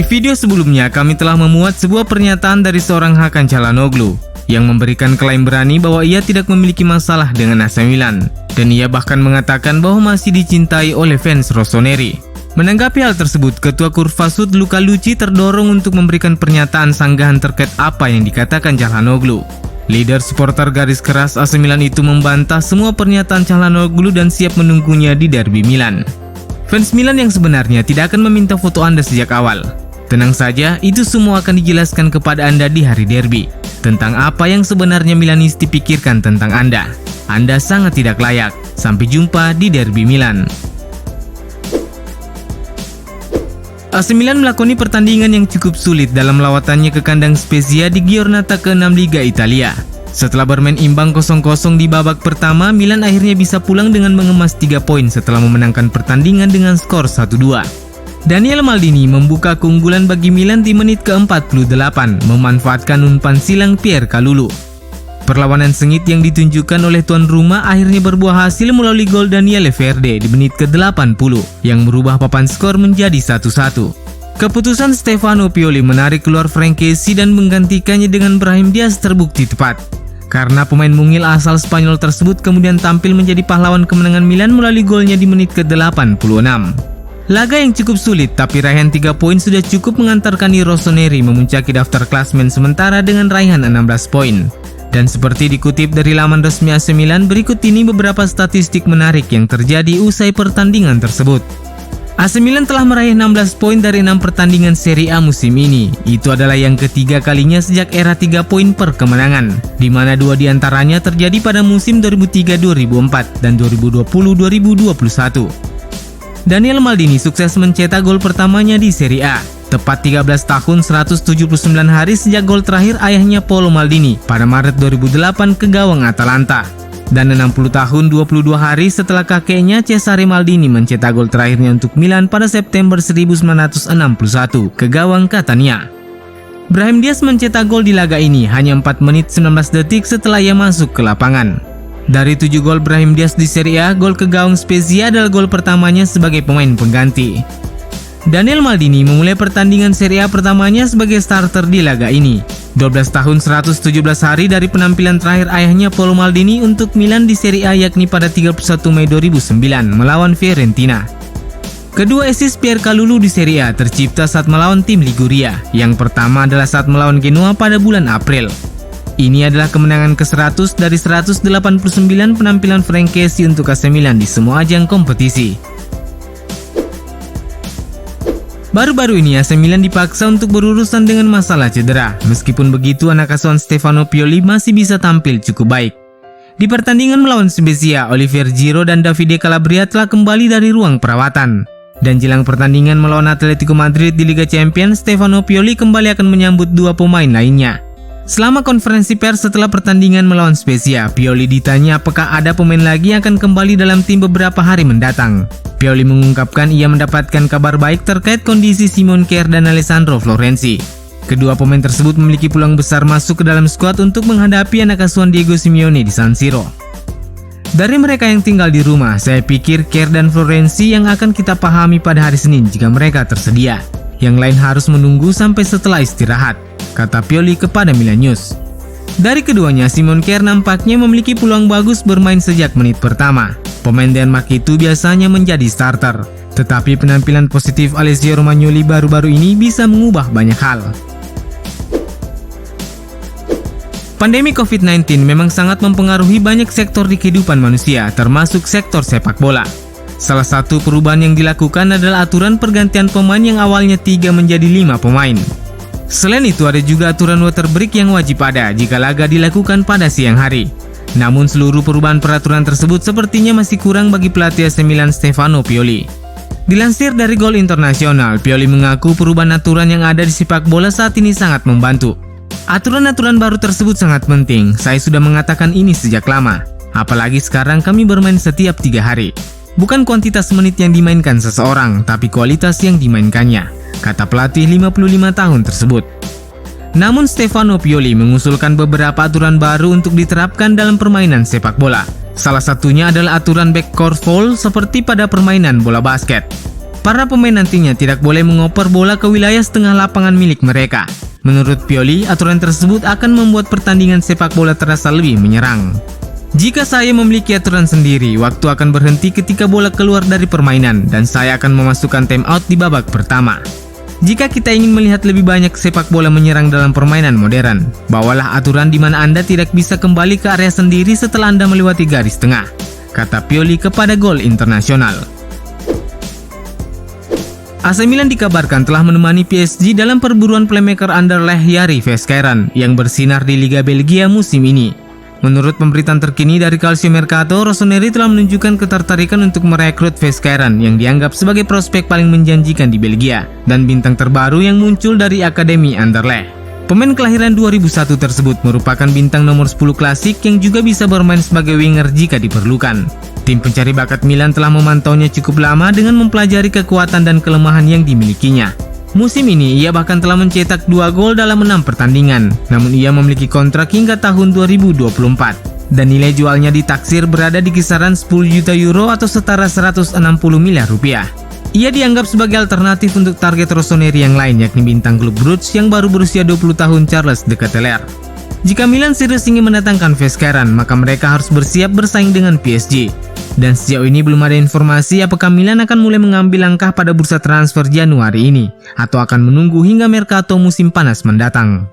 Di video sebelumnya, kami telah memuat sebuah pernyataan dari seorang Hakan Çalhanoğlu yang memberikan klaim berani bahwa ia tidak memiliki masalah dengan AC Milan, dan ia bahkan mengatakan bahwa masih dicintai oleh fans Rossoneri. Menanggapi hal tersebut, Ketua Kurvasud Luca Lucci terdorong untuk memberikan pernyataan sanggahan terkait apa yang dikatakan Çalhanoğlu. Leader supporter garis keras AC Milan itu membantah semua pernyataan Çalhanoğlu dan siap menunggunya di derby Milan. Fans Milan yang sebenarnya tidak akan meminta foto Anda sejak awal. Tenang saja, itu semua akan dijelaskan kepada Anda di hari derby. Tentang apa yang sebenarnya Milanisti pikirkan tentang Anda. Anda sangat tidak layak. Sampai jumpa di derby Milan. AC Milan melakoni pertandingan yang cukup sulit dalam lawatannya ke kandang Spezia di Giornata ke-6 Liga Italia. Setelah bermain imbang 0-0 di babak pertama, Milan akhirnya bisa pulang dengan mengemas 3 poin setelah memenangkan pertandingan dengan skor 1-2. Daniel Maldini membuka keunggulan bagi Milan di menit ke-48, memanfaatkan umpan silang Pierre Kalulu. Perlawanan sengit yang ditunjukkan oleh tuan rumah akhirnya berbuah hasil melalui gol Daniele Verde di menit ke-80 yang merubah papan skor menjadi 1-1. Keputusan Stefano Pioli menarik keluar Frankesi dan menggantikannya dengan Brahim Diaz terbukti tepat, karena pemain mungil asal Spanyol tersebut kemudian tampil menjadi pahlawan kemenangan Milan melalui golnya di menit ke-86. Laga yang cukup sulit, tapi raihan 3 poin sudah cukup mengantarkan Rossoneri memuncaki daftar klasmen sementara dengan raihan 16 poin. Dan seperti dikutip dari laman resmi AC Milan, berikut ini beberapa statistik menarik yang terjadi usai pertandingan tersebut. AC Milan telah meraih 16 poin dari 6 pertandingan Serie A musim ini. Itu adalah yang ketiga kalinya sejak era 3 poin per kemenangan, di mana 2 diantaranya terjadi pada musim 2003-2004 dan 2020-2021. Daniel Maldini sukses mencetak gol pertamanya di Serie A, tepat 13 tahun 179 hari sejak gol terakhir ayahnya Paolo Maldini pada Maret 2008 ke gawang Atalanta, dan 60 tahun 22 hari setelah kakeknya Cesare Maldini mencetak gol terakhirnya untuk Milan pada September 1961 ke gawang Catania. Brahim Diaz mencetak gol di laga ini hanya 4 menit 19 detik setelah ia masuk ke lapangan. Dari 7 gol Brahim Diaz di Serie A, gol ke gawang Spezia adalah gol pertamanya sebagai pemain pengganti. Daniel Maldini memulai pertandingan Serie A pertamanya sebagai starter di laga ini. 12 tahun 117 hari dari penampilan terakhir ayahnya Paolo Maldini untuk Milan di Serie A, yakni pada 31 Mei 2009 melawan Fiorentina. Kedua assist Pierre Kalulu di Serie A tercipta saat melawan tim Liguria. Yang pertama adalah saat melawan Genoa pada bulan April. Ini adalah kemenangan ke-100 dari 189 penampilan Frankesi untuk AC Milan di semua ajang kompetisi. Baru-baru ini AC Milan dipaksa untuk berurusan dengan masalah cedera. Meskipun begitu, anak asuhan Stefano Pioli masih bisa tampil cukup baik. Di pertandingan melawan Spezia, Olivier Giroud dan Davide Calabria telah kembali dari ruang perawatan. Dan jelang pertandingan melawan Atletico Madrid di Liga Champions, Stefano Pioli kembali akan menyambut 2 pemain lainnya. Selama konferensi pers setelah pertandingan melawan Spezia, Pioli ditanya apakah ada pemain lagi yang akan kembali dalam tim beberapa hari mendatang. Pioli mengungkapkan ia mendapatkan kabar baik terkait kondisi Simon Kjaer dan Alessandro Florenzi. Kedua pemain tersebut memiliki peluang besar masuk ke dalam skuad untuk menghadapi anak asuhan Diego Simeone di San Siro. Dari mereka yang tinggal di rumah, saya pikir Kjaer dan Florenzi yang akan kita pahami pada hari Senin jika mereka tersedia. Yang lain harus menunggu sampai setelah istirahat, kata Pioli kepada Milan News. Dari keduanya, Simon Kjaer nampaknya memiliki peluang bagus bermain sejak menit pertama. Pemain Denmark itu biasanya menjadi starter, tetapi penampilan positif Alessio Romagnoli baru-baru ini bisa mengubah banyak hal. Pandemi COVID-19 memang sangat mempengaruhi banyak sektor di kehidupan manusia, termasuk sektor sepak bola. Salah satu perubahan yang dilakukan adalah aturan pergantian pemain yang awalnya 3 menjadi 5 pemain. Selain itu, ada juga aturan water break yang wajib ada jika laga dilakukan pada siang hari. Namun seluruh perubahan peraturan tersebut sepertinya masih kurang bagi pelatih AC Milan Stefano Pioli. Dilansir dari Gol Internasional, Pioli mengaku perubahan aturan yang ada di sepak bola saat ini sangat membantu. Aturan-aturan baru tersebut sangat penting, saya sudah mengatakan ini sejak lama. Apalagi sekarang kami bermain setiap 3 hari. Bukan kuantitas menit yang dimainkan seseorang, tapi kualitas yang dimainkannya, kata pelatih 55 tahun tersebut. Namun Stefano Pioli mengusulkan beberapa aturan baru untuk diterapkan dalam permainan sepak bola. Salah satunya adalah aturan backcourt foul seperti pada permainan bola basket. Para pemain nantinya tidak boleh mengoper bola ke wilayah setengah lapangan milik mereka. Menurut Pioli, aturan tersebut akan membuat pertandingan sepak bola terasa lebih menyerang. Jika saya memiliki aturan sendiri, waktu akan berhenti ketika bola keluar dari permainan dan saya akan memasukkan time out di babak pertama. Jika kita ingin melihat lebih banyak sepak bola menyerang dalam permainan modern, bawalah aturan di mana Anda tidak bisa kembali ke area sendiri setelah Anda melewati garis tengah, kata Pioli kepada Gol Internasional. AC Milan dikabarkan telah menemani PSG dalam perburuan playmaker Anderlecht Jari Veskeren yang bersinar di Liga Belgia musim ini. Menurut pemberitaan terkini dari Calcio Mercato, Rossoneri telah menunjukkan ketertarikan untuk merekrut Veskeren yang dianggap sebagai prospek paling menjanjikan di Belgia dan bintang terbaru yang muncul dari Akademi Anderlecht. Pemain kelahiran 2001 tersebut merupakan bintang nomor 10 klasik yang juga bisa bermain sebagai winger jika diperlukan. Tim pencari bakat Milan telah memantaunya cukup lama dengan mempelajari kekuatan dan kelemahan yang dimilikinya. Musim ini ia bahkan telah mencetak 2 gol dalam 6 pertandingan, namun ia memiliki kontrak hingga tahun 2024 dan nilai jualnya ditaksir berada di kisaran 10 juta euro atau setara 160 miliar rupiah. Ia dianggap sebagai alternatif untuk target Rossoneri yang lain, yakni bintang klub Bruges yang baru berusia 20 tahun Charles de Ketelaere. Jika Milan serius ingin mendatangkan Veskeren, maka mereka harus bersiap bersaing dengan PSG. Dan sejauh ini belum ada informasi apakah Milan akan mulai mengambil langkah pada bursa transfer Januari ini atau akan menunggu hingga Mercato musim panas mendatang.